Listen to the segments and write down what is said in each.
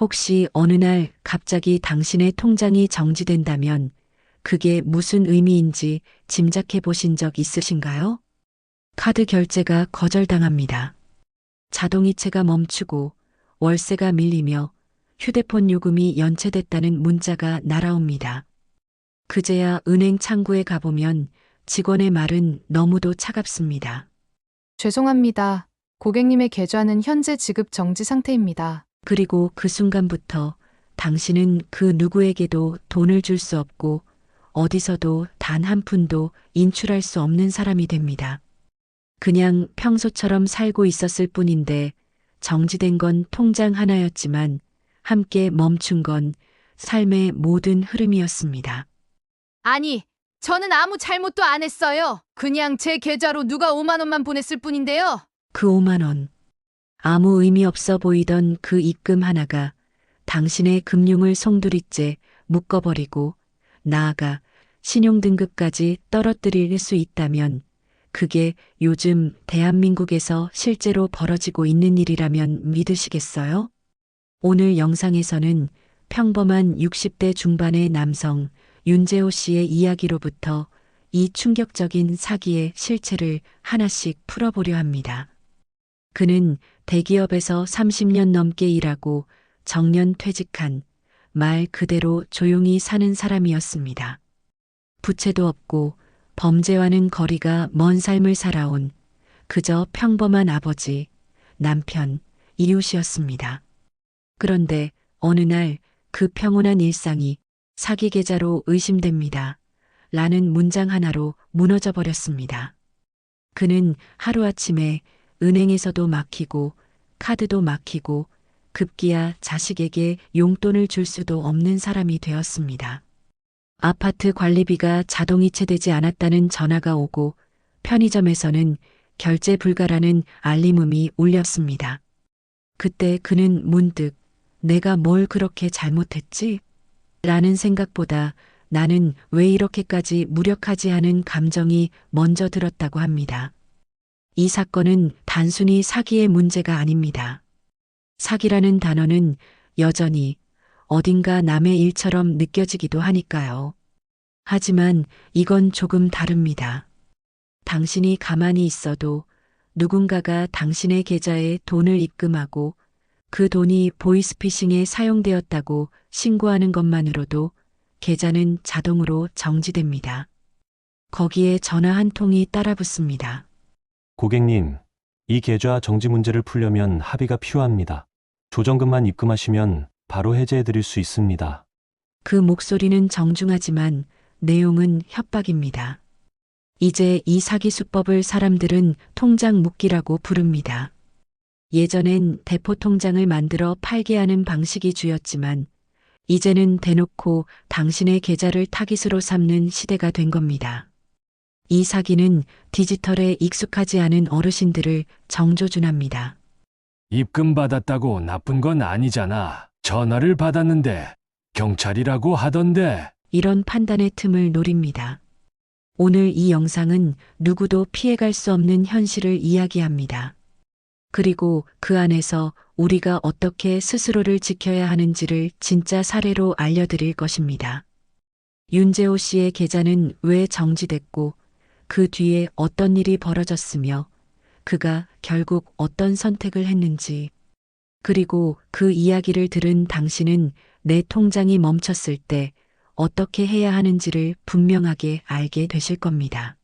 혹시 어느 날 갑자기 당신의 통장이 정지된다면 그게 무슨 의미인지 짐작해 보신 적 있으신가요? 카드 결제가 거절당합니다. 자동이체가 멈추고 월세가 밀리며 휴대폰 요금이 연체됐다는 문자가 날아옵니다. 그제야 은행 창구에 가보면 직원의 말은 너무도 차갑습니다. 죄송합니다. 고객님의 계좌는 현재 지급 정지 상태입니다. 그리고 그 순간부터 당신은 그 누구에게도 돈을 줄 수 없고 어디서도 단 한 푼도 인출할 수 없는 사람이 됩니다. 그냥 평소처럼 살고 있었을 뿐인데 정지된 건 통장 하나였지만 함께 멈춘 건 삶의 모든 흐름이었습니다. 아니, 저는 아무 잘못도 안 했어요. 그냥 제 계좌로 누가 5만 원만 보냈을 뿐인데요. 그 5만 원. 아무 의미 없어 보이던 그 입금 하나가 당신의 금융을 송두리째 묶어버리고 나아가 신용등급까지 떨어뜨릴 수 있다면 그게 요즘 대한민국에서 실제로 벌어지고 있는 일이라면 믿으시겠어요? 오늘 영상에서는 평범한 60대 중반의 남성 윤재호 씨의 이야기로부터 이 충격적인 사기의 실체를 하나씩 풀어보려 합니다. 그는 대기업에서 30년 넘게 일하고 정년 퇴직한 말 그대로 조용히 사는 사람이었습니다. 부채도 없고 범죄와는 거리가 먼 삶을 살아온 그저 평범한 아버지, 남편, 이웃이었습니다. 그런데 어느 날 그 평온한 일상이 사기 계좌로 의심됩니다. 라는 문장 하나로 무너져 버렸습니다. 그는 하루아침에 은행에서도 막히고 카드도 막히고 급기야 자식에게 용돈을 줄 수도 없는 사람이 되었습니다. 아파트 관리비가 자동이체되지 않았다는 전화가 오고 편의점에서는 결제 불가라는 알림음이 울렸습니다. 그때 그는 문득 내가 뭘 그렇게 잘못했지? 라는 생각보다 나는 왜 이렇게까지 무력하지 하는 감정이 먼저 들었다고 합니다. 이 사건은 단순히 사기의 문제가 아닙니다. 사기라는 단어는 여전히 어딘가 남의 일처럼 느껴지기도 하니까요. 하지만 이건 조금 다릅니다. 당신이 가만히 있어도 누군가가 당신의 계좌에 돈을 입금하고 그 돈이 보이스피싱에 사용되었다고 신고하는 것만으로도 계좌는 자동으로 정지됩니다. 거기에 전화 한 통이 따라붙습니다. 고객님, 이 계좌 정지 문제를 풀려면 합의가 필요합니다. 조정금만 입금하시면 바로 해제해 드릴 수 있습니다. 그 목소리는 정중하지만 내용은 협박입니다. 이제 이 사기 수법을 사람들은 통장 묶기라고 부릅니다. 예전엔 대포 통장을 만들어 팔게 하는 방식이 주였지만 이제는 대놓고 당신의 계좌를 타깃으로 삼는 시대가 된 겁니다. 이 사기는 디지털에 익숙하지 않은 어르신들을 정조준합니다. 입금 받았다고 나쁜 건 아니잖아. 전화를 받았는데 경찰이라고 하던데. 이런 판단의 틈을 노립니다. 오늘 이 영상은 누구도 피해갈 수 없는 현실을 이야기합니다. 그리고 그 안에서 우리가 어떻게 스스로를 지켜야 하는지를 진짜 사례로 알려드릴 것입니다. 윤재호 씨의 계좌는 왜 정지됐고 그 뒤에 어떤 일이 벌어졌으며 그가 결국 어떤 선택을 했는지, 그리고 그 이야기를 들은 당신은 내 통장이 멈췄을 때 어떻게 해야 하는지를 분명하게 알게 되실 겁니다.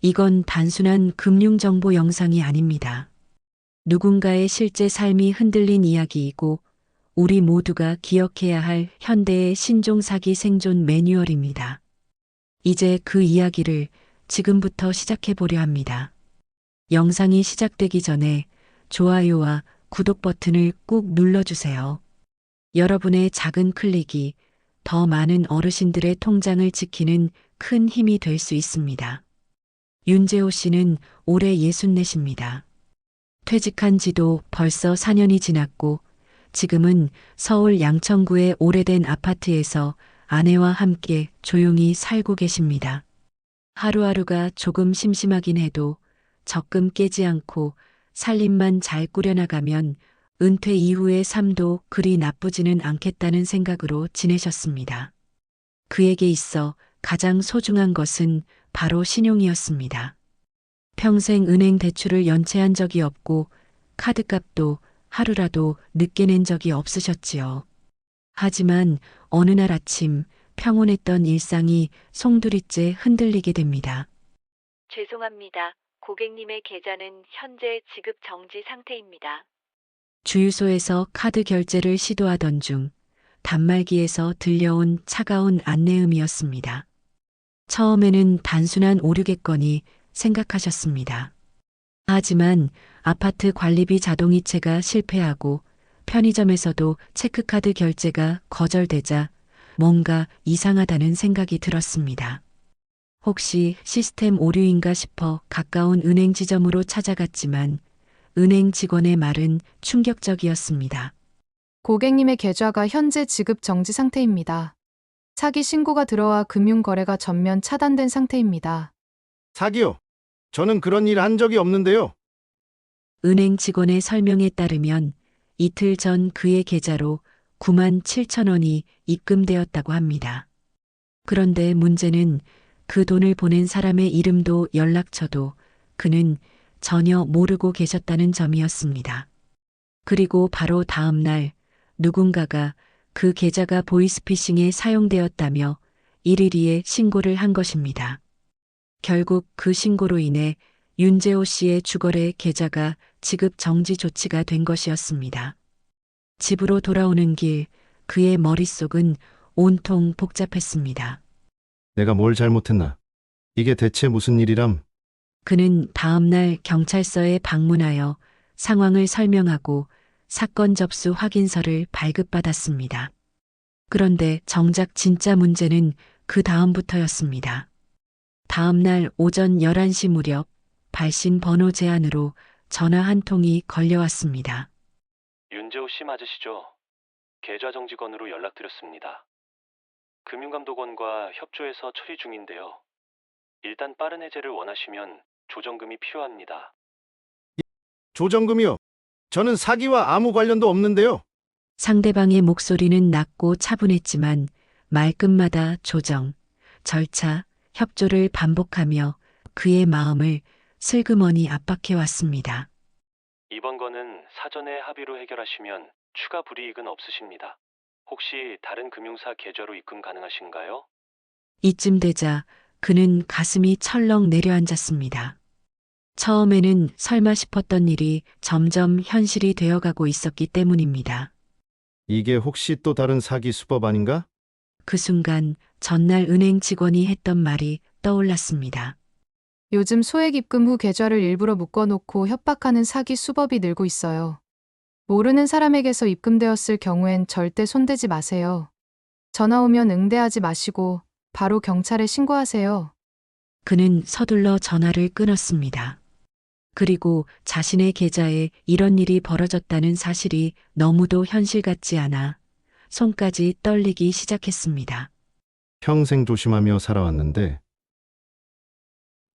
이건 단순한 금융정보 영상이 아닙니다. 누군가의 실제 삶이 흔들린 이야기이고 우리 모두가 기억해야 할 현대의 신종사기 생존 매뉴얼입니다. 이제 그 이야기를 지금부터 시작해 보려 합니다. 영상이 시작되기 전에 좋아요와 구독 버튼을 꾹 눌러주세요. 여러분의 작은 클릭이 더 많은 어르신들의 통장을 지키는 큰 힘이 될 수 있습니다. 윤재호 씨는 올해 64입니다. 퇴직한 지도 벌써 4년이 지났고 지금은 서울 양천구의 오래된 아파트에서 아내와 함께 조용히 살고 계십니다. 하루하루가 조금 심심하긴 해도 적금 깨지 않고 살림만 잘 꾸려나가면 은퇴 이후의 삶도 그리 나쁘지는 않겠다는 생각으로 지내셨습니다. 그에게 있어 가장 소중한 것은 바로 신용이었습니다. 평생 은행 대출을 연체한 적이 없고 카드값도 하루라도 늦게 낸 적이 없으셨지요. 하지만 어느 날 아침 평온했던 일상이 송두리째 흔들리게 됩니다. 죄송합니다. 고객님의 계좌는 현재 지급 정지 상태입니다. 주유소에서 카드 결제를 시도하던 중 단말기에서 들려온 차가운 안내음이었습니다. 처음에는 단순한 오류겠거니 생각하셨습니다. 하지만 아파트 관리비 자동이체가 실패하고 편의점에서도 체크카드 결제가 거절되자 뭔가 이상하다는 생각이 들었습니다. 혹시 시스템 오류인가 싶어 가까운 은행 지점으로 찾아갔지만 은행 직원의 말은 충격적이었습니다. 고객님의 계좌가 현재 지급 정지 상태입니다. 사기 신고가 들어와 금융거래가 전면 차단된 상태입니다. 사기요. 저는 그런 일 한 적이 없는데요. 은행 직원의 설명에 따르면 이틀 전 그의 계좌로 9만 7천 원이 입금되었다고 합니다. 그런데 문제는 그 돈을 보낸 사람의 이름도 연락처도 그는 전혀 모르고 계셨다는 점이었습니다. 그리고 바로 다음 날 누군가가 그 계좌가 보이스피싱에 사용되었다며 1일 신고를 한 것입니다. 결국 그 신고로 인해 윤재호 씨의 주거래 계좌가 지급 정지 조치가 된 것이었습니다. 집으로 돌아오는 길 그의 머릿속은 온통 복잡했습니다. 내가 뭘 잘못했나? 이게 대체 무슨 일이람? 그는 다음 날 경찰서에 방문하여 상황을 설명하고 사건 접수 확인서를 발급받았습니다. 그런데 정작 진짜 문제는 그 다음부터였습니다. 다음 날 오전 11시 무렵 발신 번호 제안으로 전화 한 통이 걸려왔습니다. 윤재호 씨 맞으시죠? 계좌 정지건으로 연락드렸습니다. 금융감독원과 협조해서 처리 중인데요. 일단 빠른 해제를 원하시면 조정금이 필요합니다. 조정금이요. 저는 사기와 아무 관련도 없는데요. 상대방의 목소리는 낮고 차분했지만 말끝마다 조정, 절차, 협조를 반복하며 그의 마음을 슬그머니 압박해왔습니다. 이번 건은 사전에 합의로 해결하시면 추가 불이익은 없으십니다. 혹시 다른 금융사 계좌로 입금 가능하신가요? 이쯤 되자 그는 가슴이 철렁 내려앉았습니다. 처음에는 설마 싶었던 일이 점점 현실이 되어가고 있었기 때문입니다. 이게 혹시 또 다른 사기 수법 아닌가? 그 순간 전날 은행 직원이 했던 말이 떠올랐습니다. 요즘 소액 입금 후 계좌를 일부러 묶어놓고 협박하는 사기 수법이 늘고 있어요. 모르는 사람에게서 입금되었을 경우엔 절대 손대지 마세요. 전화 오면 응대하지 마시고 바로 경찰에 신고하세요. 그는 서둘러 전화를 끊었습니다. 그리고 자신의 계좌에 이런 일이 벌어졌다는 사실이 너무도 현실 같지 않아 손까지 떨리기 시작했습니다. 평생 조심하며 살아왔는데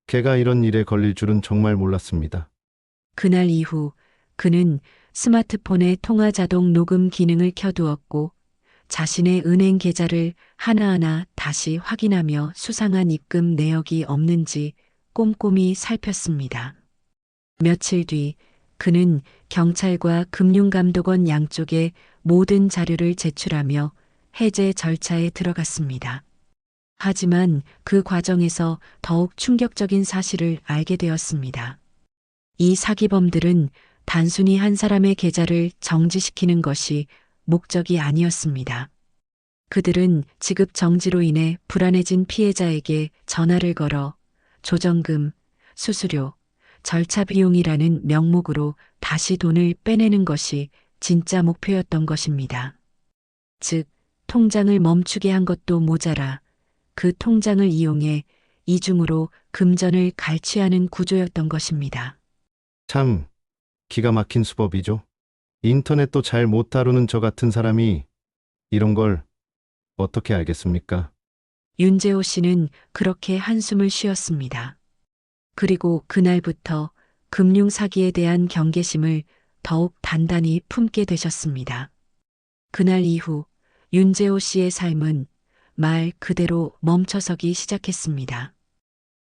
걔가 이런 일에 걸릴 줄은 정말 몰랐습니다. 그날 이후 그는 스마트폰의 통화 자동 녹음 기능을 켜두었고 자신의 은행 계좌를 하나하나 다시 확인하며 수상한 입금 내역이 없는지 꼼꼼히 살폈습니다. 며칠 뒤 그는 경찰과 금융감독원 양쪽에 모든 자료를 제출하며 해제 절차에 들어갔습니다. 하지만 그 과정에서 더욱 충격적인 사실을 알게 되었습니다. 이 사기범들은 단순히 한 사람의 계좌를 정지시키는 것이 목적이 아니었습니다. 그들은 지급 정지로 인해 불안해진 피해자에게 전화를 걸어 조정금, 수수료, 절차 비용이라는 명목으로 다시 돈을 빼내는 것이 진짜 목표였던 것입니다. 즉, 통장을 멈추게 한 것도 모자라 그 통장을 이용해 이중으로 금전을 갈취하는 구조였던 것입니다. 참 기가 막힌 수법이죠. 인터넷도 잘 못 다루는 저 같은 사람이 이런 걸 어떻게 알겠습니까? 윤재호 씨는 그렇게 한숨을 쉬었습니다. 그리고 그날부터 금융 사기에 대한 경계심을 더욱 단단히 품게 되셨습니다. 그날 이후 윤재호 씨의 삶은 말 그대로 멈춰서기 시작했습니다.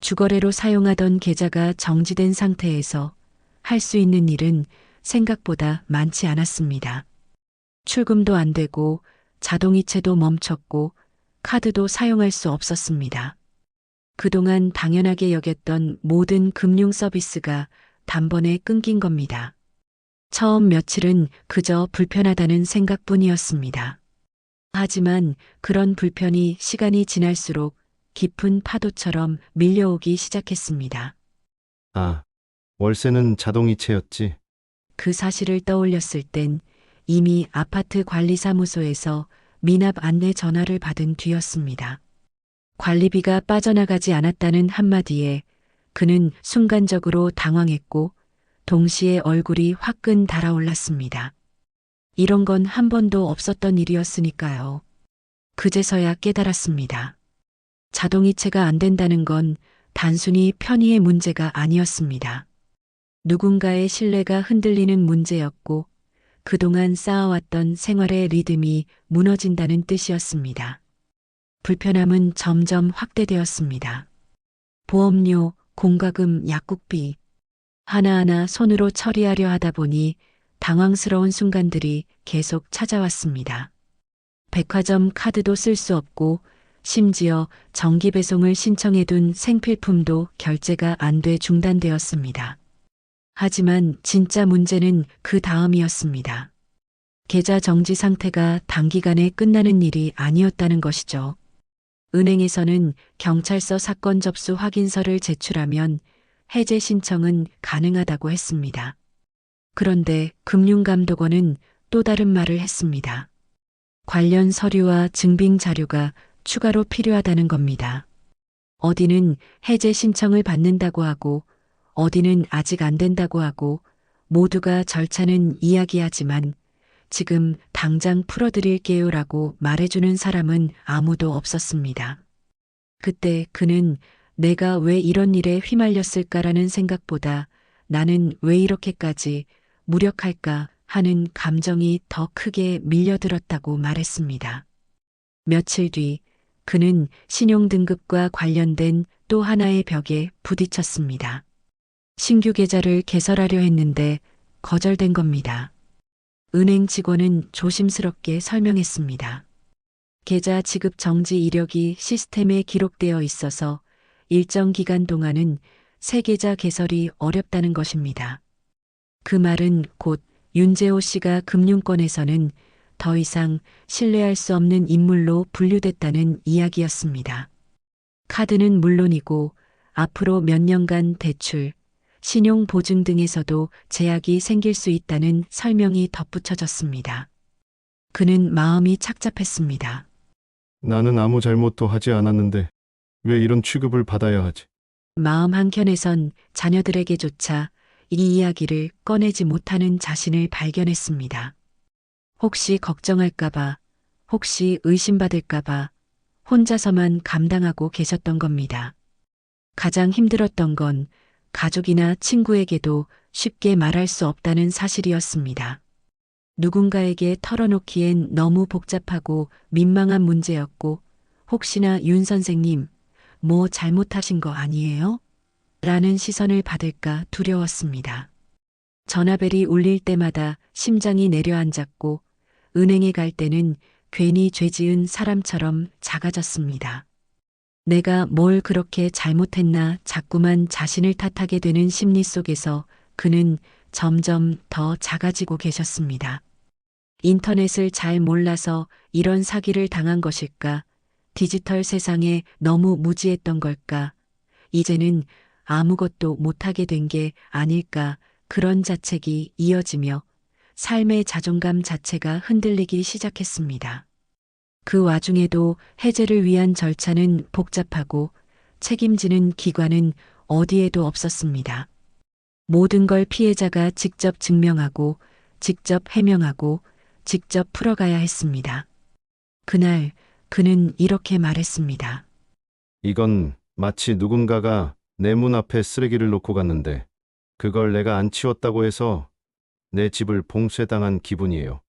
주거래로 사용하던 계좌가 정지된 상태에서 할 수 있는 일은 생각보다 많지 않았습니다. 출금도 안 되고 자동이체도 멈췄고 카드도 사용할 수 없었습니다. 그동안 당연하게 여겼던 모든 금융 서비스가 단번에 끊긴 겁니다. 처음 며칠은 그저 불편하다는 생각뿐이었습니다. 하지만 그런 불편이 시간이 지날수록 깊은 파도처럼 밀려오기 시작했습니다. 아, 월세는 자동이체였지. 그 사실을 떠올렸을 땐 이미 아파트 관리사무소에서 미납 안내 전화를 받은 뒤였습니다. 관리비가 빠져나가지 않았다는 한마디에 그는 순간적으로 당황했고 동시에 얼굴이 화끈 달아올랐습니다. 이런 건 한 번도 없었던 일이었으니까요. 그제서야 깨달았습니다. 자동이체가 안 된다는 건 단순히 편의의 문제가 아니었습니다. 누군가의 신뢰가 흔들리는 문제였고 그동안 쌓아왔던 생활의 리듬이 무너진다는 뜻이었습니다. 불편함은 점점 확대되었습니다. 보험료, 공과금, 약국비 하나하나 손으로 처리하려 하다 보니 당황스러운 순간들이 계속 찾아왔습니다. 백화점 카드도 쓸 수 없고 심지어 정기 배송을 신청해둔 생필품도 결제가 안 돼 중단되었습니다. 하지만 진짜 문제는 그 다음이었습니다. 계좌 정지 상태가 단기간에 끝나는 일이 아니었다는 것이죠. 은행에서는 경찰서 사건 접수 확인서를 제출하면 해제 신청은 가능하다고 했습니다. 그런데 금융감독원은 또 다른 말을 했습니다. 관련 서류와 증빙 자료가 추가로 필요하다는 겁니다. 어디는 해제 신청을 받는다고 하고 어디는 아직 안 된다고 하고 모두가 절차는 이야기하지만 지금 당장 풀어드릴게요라고 말해주는 사람은 아무도 없었습니다. 그때 그는 내가 왜 이런 일에 휘말렸을까라는 생각보다 나는 왜 이렇게까지 무력할까 하는 감정이 더 크게 밀려들었다고 말했습니다. 며칠 뒤 그는 신용등급과 관련된 또 하나의 벽에 부딪혔습니다. 신규 계좌를 개설하려 했는데 거절된 겁니다. 은행 직원은 조심스럽게 설명했습니다. 계좌 지급 정지 이력이 시스템에 기록되어 있어서 일정 기간 동안은 새 계좌 개설이 어렵다는 것입니다. 그 말은 곧 윤재호 씨가 금융권에서는 더 이상 신뢰할 수 없는 인물로 분류됐다는 이야기였습니다. 카드는 물론이고 앞으로 몇 년간 대출, 신용 보증 등에서도 제약이 생길 수 있다는 설명이 덧붙여졌습니다. 그는 마음이 착잡했습니다. 나는 아무 잘못도 하지 않았는데 왜 이런 취급을 받아야 하지? 마음 한켠에선 자녀들에게조차 이 이야기를 꺼내지 못하는 자신을 발견했습니다. 혹시 걱정할까봐, 혹시 의심받을까봐 혼자서만 감당하고 계셨던 겁니다. 가장 힘들었던 건 가족이나 친구에게도 쉽게 말할 수 없다는 사실이었습니다. 누군가에게 털어놓기엔 너무 복잡하고 민망한 문제였고 혹시나 윤 선생님 뭐 잘못하신 거 아니에요? 라는 시선을 받을까 두려웠습니다. 전화벨이 울릴 때마다 심장이 내려앉았고 은행에 갈 때는 괜히 죄지은 사람처럼 작아졌습니다. 내가 뭘 그렇게 잘못했나 자꾸만 자신을 탓하게 되는 심리 속에서 그는 점점 더 작아지고 계셨습니다. 인터넷을 잘 몰라서 이런 사기를 당한 것일까? 디지털 세상에 너무 무지했던 걸까? 이제는 아무것도 못하게 된 게 아닐까? 그런 자책이 이어지며 삶의 자존감 자체가 흔들리기 시작했습니다. 그 와중에도 해제를 위한 절차는 복잡하고 책임지는 기관은 어디에도 없었습니다. 모든 걸 피해자가 직접 증명하고 직접 해명하고 직접 풀어가야 했습니다. 그날 그는 이렇게 말했습니다. 이건 마치 누군가가 내 문 앞에 쓰레기를 놓고 갔는데 그걸 내가 안 치웠다고 해서 내 집을 봉쇄당한 기분이에요.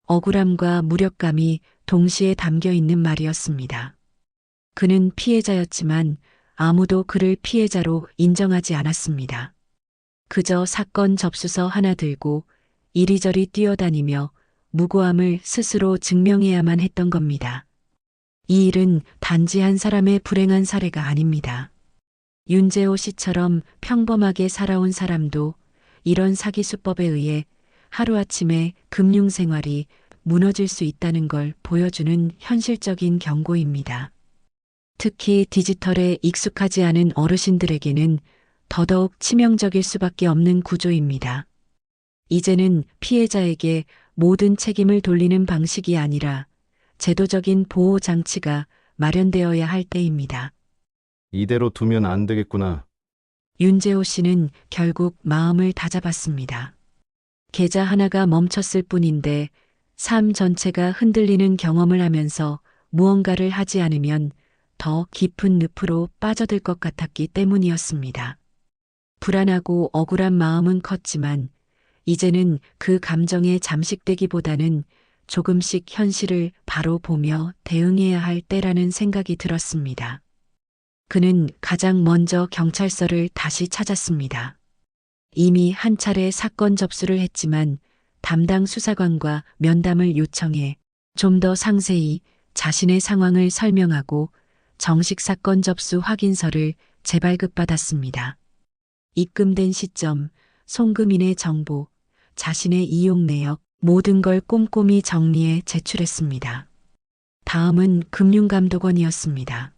억울함과 무력감이 동시에 담겨 있는 말이었습니다. 그는 피해자였지만 아무도 그를 피해자로 인정하지 않았습니다. 그저 사건 접수서 하나 들고 이리저리 뛰어다니며 무고함을 스스로 증명해야만 했던 겁니다. 이 일은 단지 한 사람의 불행한 사례가 아닙니다. 윤재호 씨처럼 평범하게 살아온 사람도 이런 사기 수법에 의해 하루아침에 금융생활이 무너질 수 있다는 걸 보여주는 현실적인 경고입니다. 특히 디지털에 익숙하지 않은 어르신들에게는 더더욱 치명적일 수밖에 없는 구조입니다. 이제는 피해자에게 모든 책임을 돌리는 방식이 아니라 제도적인 보호 장치가 마련되어야 할 때입니다. 이대로 두면 안 되겠구나. 윤재호 씨는 결국 마음을 다잡았습니다. 계좌 하나가 멈췄을 뿐인데 삶 전체가 흔들리는 경험을 하면서 무언가를 하지 않으면 더 깊은 늪으로 빠져들 것 같았기 때문이었습니다. 불안하고 억울한 마음은 컸지만 이제는 그 감정에 잠식되기보다는 조금씩 현실을 바로 보며 대응해야 할 때라는 생각이 들었습니다. 그는 가장 먼저 경찰서를 다시 찾았습니다. 이미 한 차례 사건 접수를 했지만 담당 수사관과 면담을 요청해 좀 더 상세히 자신의 상황을 설명하고 정식 사건 접수 확인서를 재발급받았습니다. 입금된 시점, 송금인의 정보, 자신의 이용 내역, 모든 걸 꼼꼼히 정리해 제출했습니다. 다음은 금융감독원이었습니다.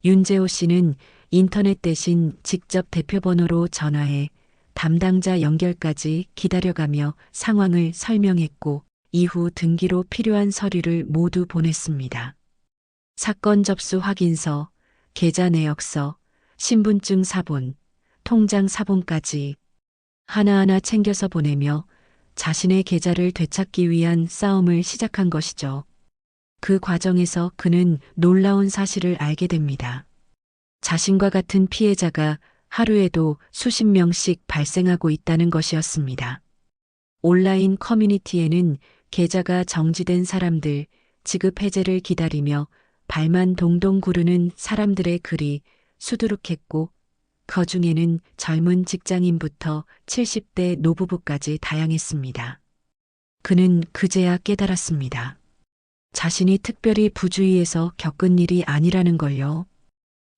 윤재호 씨는 인터넷 대신 직접 대표번호로 전화해 담당자 연결까지 기다려가며 상황을 설명했고 이후 등기로 필요한 서류를 모두 보냈습니다. 사건 접수 확인서, 계좌 내역서, 신분증 사본, 통장 사본까지 하나하나 챙겨서 보내며 자신의 계좌를 되찾기 위한 싸움을 시작한 것이죠. 그 과정에서 그는 놀라운 사실을 알게 됩니다. 자신과 같은 피해자가 하루에도 수십 명씩 발생하고 있다는 것이었습니다. 온라인 커뮤니티에는 계좌가 정지된 사람들, 지급 해제를 기다리며 발만 동동 구르는 사람들의 글이 수두룩했고 그 중에는 젊은 직장인부터 70대 노부부까지 다양했습니다. 그는 그제야 깨달았습니다. 자신이 특별히 부주의해서 겪은 일이 아니라는 걸요.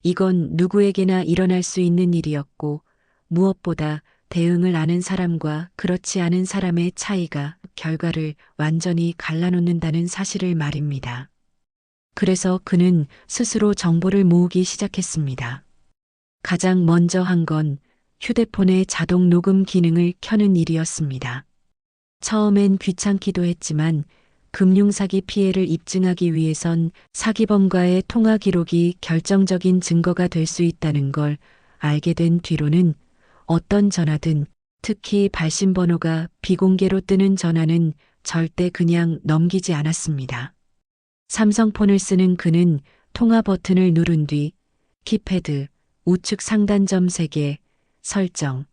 이건 누구에게나 일어날 수 있는 일이었고 무엇보다 대응을 아는 사람과 그렇지 않은 사람의 차이가 결과를 완전히 갈라놓는다는 사실을 말입니다. 그래서 그는 스스로 정보를 모으기 시작했습니다. 가장 먼저 한 건 휴대폰의 자동 녹음 기능을 켜는 일이었습니다. 처음엔 귀찮기도 했지만 금융사기 피해를 입증하기 위해선 사기범과의 통화 기록이 결정적인 증거가 될 수 있다는 걸 알게 된 뒤로는 어떤 전화든 특히 발신번호가 비공개로 뜨는 전화는 절대 그냥 넘기지 않았습니다. 삼성폰을 쓰는 그는 통화 버튼을 누른 뒤 키패드, 우측 상단점 3개, 설정,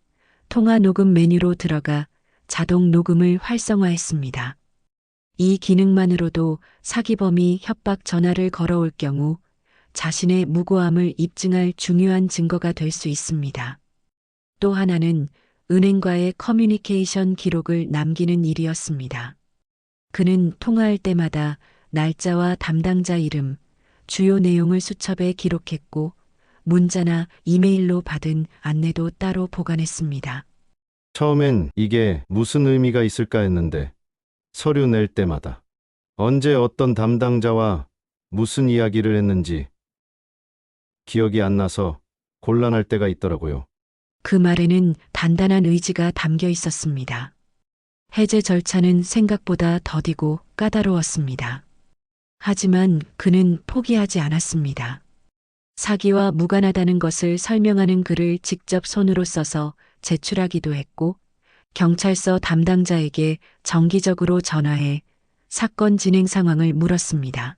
통화 녹음 메뉴로 들어가 자동 녹음을 활성화했습니다. 이 기능만으로도 사기범이 협박 전화를 걸어올 경우 자신의 무고함을 입증할 중요한 증거가 될 수 있습니다. 또 하나는 은행과의 커뮤니케이션 기록을 남기는 일이었습니다. 그는 통화할 때마다 날짜와 담당자 이름, 주요 내용을 수첩에 기록했고 문자나 이메일로 받은 안내도 따로 보관했습니다. 처음엔 이게 무슨 의미가 있을까 했는데 서류 낼 때마다 언제 어떤 담당자와 무슨 이야기를 했는지 기억이 안 나서 곤란할 때가 있더라고요. 그 말에는 단단한 의지가 담겨 있었습니다. 해제 절차는 생각보다 더디고 까다로웠습니다. 하지만 그는 포기하지 않았습니다. 사기와 무관하다는 것을 설명하는 글을 직접 손으로 써서 제출하기도 했고 경찰서 담당자에게 정기적으로 전화해 사건 진행 상황을 물었습니다.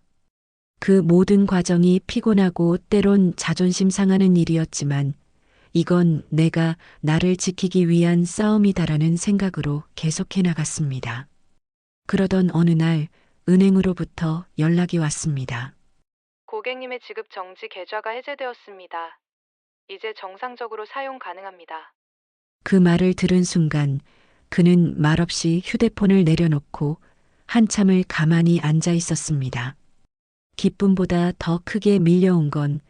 그 모든 과정이 피곤하고 때론 자존심 상하는 일이었지만 이건 내가 나를 지키기 위한 싸움이다라는 생각으로 계속해 나갔습니다. 그러던 어느 날 은행으로부터 연락이 왔습니다. 고객님의 지급 정지 계좌가 해제되었습니다. 이제 정상적으로 사용 가능합니다. 그 말을 들은 순간 그는 말없이 휴대폰을 내려놓고 한참을 가만히 앉아 있었습니다. 기쁨보다 더 크게 밀려온 건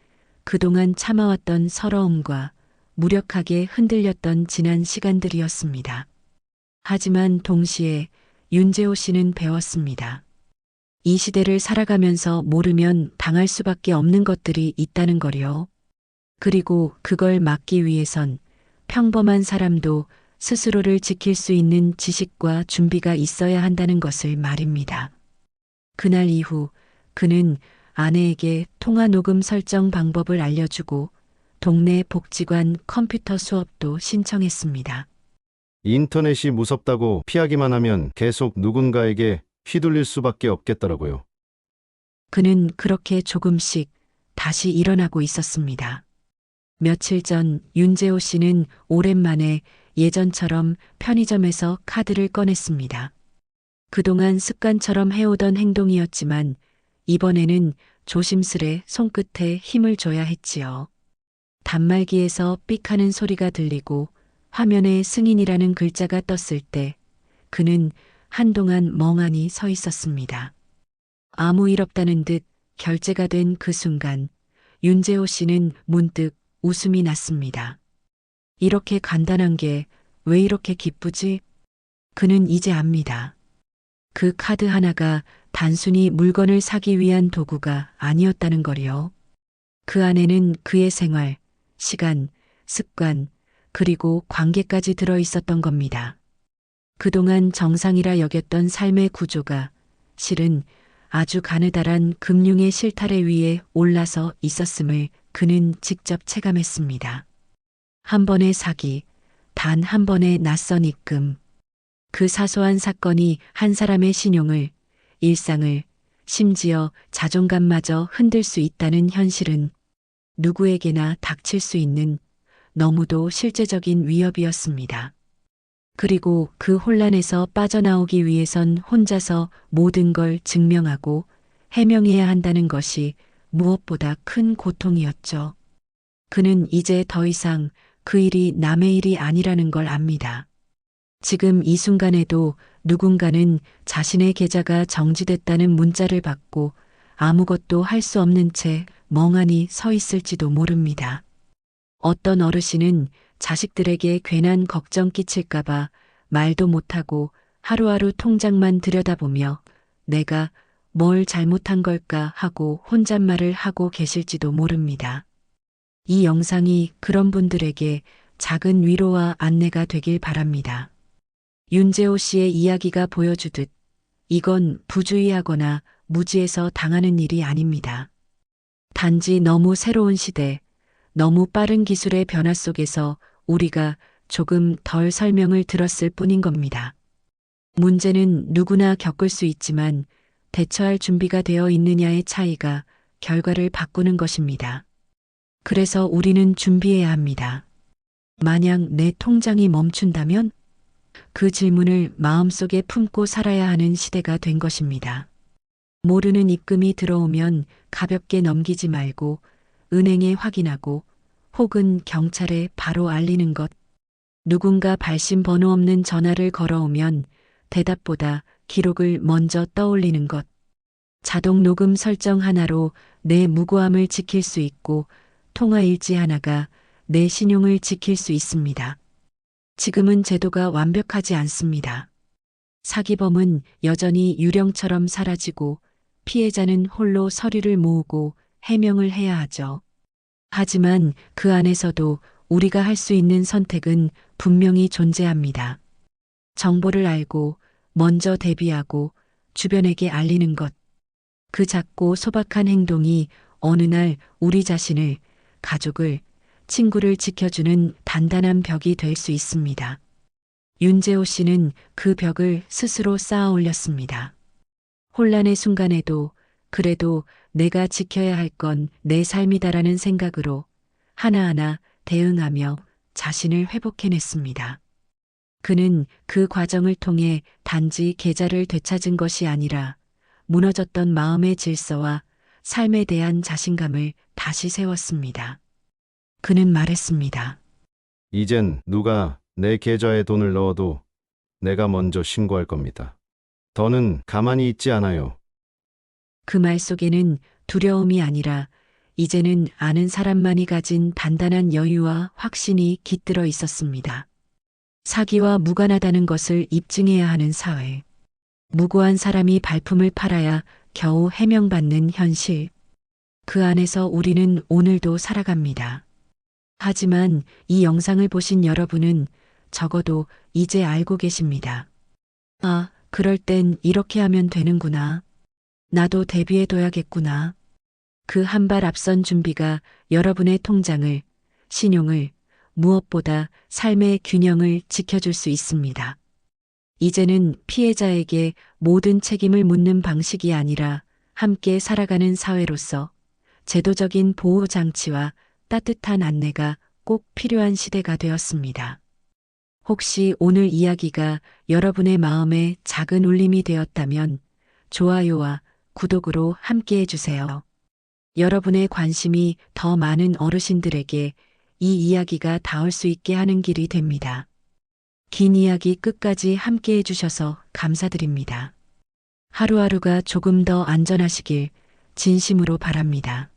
그동안 참아왔던 서러움과 무력하게 흔들렸던 지난 시간들이었습니다. 하지만 동시에 윤재호 씨는 배웠습니다. 이 시대를 살아가면서 모르면 당할 수밖에 없는 것들이 있다는 거요. 그리고 그걸 막기 위해선 평범한 사람도 스스로를 지킬 수 있는 지식과 준비가 있어야 한다는 것을 말입니다. 그날 이후 그는 아내에게 통화 녹음 설정 방법을 알려주고 동네 복지관 컴퓨터 수업도 신청했습니다. 인터넷이 무섭다고 피하기만 하면 계속 누군가에게 휘둘릴 수밖에 없겠더라고요. 그는 그렇게 조금씩 다시 일어나고 있었습니다. 며칠 전 윤재호 씨는 오랜만에 예전처럼 편의점에서 카드를 꺼냈습니다. 그동안 습관처럼 해오던 행동이었지만 이번에는 조심스레 손끝에 힘을 줘야 했지요. 단말기에서 삑 하는 소리가 들리고 화면에 승인이라는 글자가 떴을 때 그는 한동안 멍하니 서 있었습니다. 아무 일 없다는 듯 결제가 된 그 순간 윤재호 씨는 문득 웃음이 났습니다. 이렇게 간단한 게 왜 이렇게 기쁘지? 그는 이제 압니다. 그 카드 하나가 단순히 물건을 사기 위한 도구가 아니었다는 거리요. 그 안에는 그의 생활, 시간, 습관, 그리고 관계까지 들어 있었던 겁니다. 그동안 정상이라 여겼던 삶의 구조가 실은 아주 가느다란 금융의 실타래 위에 올라서 있었음을 그는 직접 체감했습니다. 한 번의 사기, 단 한 번의 낯선 입금. 그 사소한 사건이 한 사람의 신용을, 일상을, 심지어 자존감마저 흔들 수 있다는 현실은 누구에게나 닥칠 수 있는 너무도 실제적인 위협이었습니다. 그리고 그 혼란에서 빠져나오기 위해선 혼자서 모든 걸 증명하고 해명해야 한다는 것이 무엇보다 큰 고통이었죠. 그는 이제 더 이상 그 일이 남의 일이 아니라는 걸 압니다. 지금 이 순간에도 누군가는 자신의 계좌가 정지됐다는 문자를 받고 아무것도 할 수 없는 채 멍하니 서 있을지도 모릅니다. 어떤 어르신은 자식들에게 괜한 걱정 끼칠까봐 말도 못하고 하루하루 통장만 들여다보며 내가 뭘 잘못한 걸까 하고 혼잣말을 하고 계실지도 모릅니다. 이 영상이 그런 분들에게 작은 위로와 안내가 되길 바랍니다. 윤재호 씨의 이야기가 보여주듯 이건 부주의하거나 무지해서 당하는 일이 아닙니다. 단지 너무 새로운 시대, 너무 빠른 기술의 변화 속에서 우리가 조금 덜 설명을 들었을 뿐인 겁니다. 문제는 누구나 겪을 수 있지만 대처할 준비가 되어 있느냐의 차이가 결과를 바꾸는 것입니다. 그래서 우리는 준비해야 합니다. 만약 내 통장이 멈춘다면 그 질문을 마음속에 품고 살아야 하는 시대가 된 것입니다. 모르는 입금이 들어오면 가볍게 넘기지 말고 은행에 확인하고 혹은 경찰에 바로 알리는 것. 누군가 발신 번호 없는 전화를 걸어오면 대답보다 기록을 먼저 떠올리는 것. 자동 녹음 설정 하나로 내 무고함을 지킬 수 있고 통화 일지 하나가 내 신용을 지킬 수 있습니다. 지금은 제도가 완벽하지 않습니다. 사기범은 여전히 유령처럼 사라지고 피해자는 홀로 서류를 모으고 해명을 해야 하죠. 하지만 그 안에서도 우리가 할 수 있는 선택은 분명히 존재합니다. 정보를 알고 먼저 대비하고 주변에게 알리는 것. 그 작고 소박한 행동이 어느 날 우리 자신을, 가족을, 친구를 지켜주는 단단한 벽이 될 수 있습니다. 윤재호 씨는 그 벽을 스스로 쌓아 올렸습니다. 혼란의 순간에도 그래도 내가 지켜야 할 건 내 삶이다라는 생각으로 하나하나 대응하며 자신을 회복해냈습니다. 그는 그 과정을 통해 단지 계좌를 되찾은 것이 아니라 무너졌던 마음의 질서와 삶에 대한 자신감을 다시 세웠습니다. 그는 말했습니다. 이젠 누가 내 계좌에 돈을 넣어도 내가 먼저 신고할 겁니다. 더는 가만히 있지 않아요. 그 말 속에는 두려움이 아니라 이제는 아는 사람만이 가진 단단한 여유와 확신이 깃들어 있었습니다. 사기와 무관하다는 것을 입증해야 하는 사회. 무고한 사람이 발품을 팔아야 겨우 해명받는 현실. 그 안에서 우리는 오늘도 살아갑니다. 하지만 이 영상을 보신 여러분은 적어도 이제 알고 계십니다. 아, 그럴 땐 이렇게 하면 되는구나. 나도 대비해둬야겠구나. 그 한 발 앞선 준비가 여러분의 통장을, 신용을, 무엇보다 삶의 균형을 지켜줄 수 있습니다. 이제는 피해자에게 모든 책임을 묻는 방식이 아니라 함께 살아가는 사회로서 제도적인 보호 장치와 따뜻한 안내가 꼭 필요한 시대가 되었습니다. 혹시 오늘 이야기가 여러분의 마음에 작은 울림이 되었다면 좋아요와 구독으로 함께 해주세요. 여러분의 관심이 더 많은 어르신들에게 이 이야기가 닿을 수 있게 하는 길이 됩니다. 긴 이야기 끝까지 함께 해주셔서 감사드립니다. 하루하루가 조금 더 안전하시길 진심으로 바랍니다.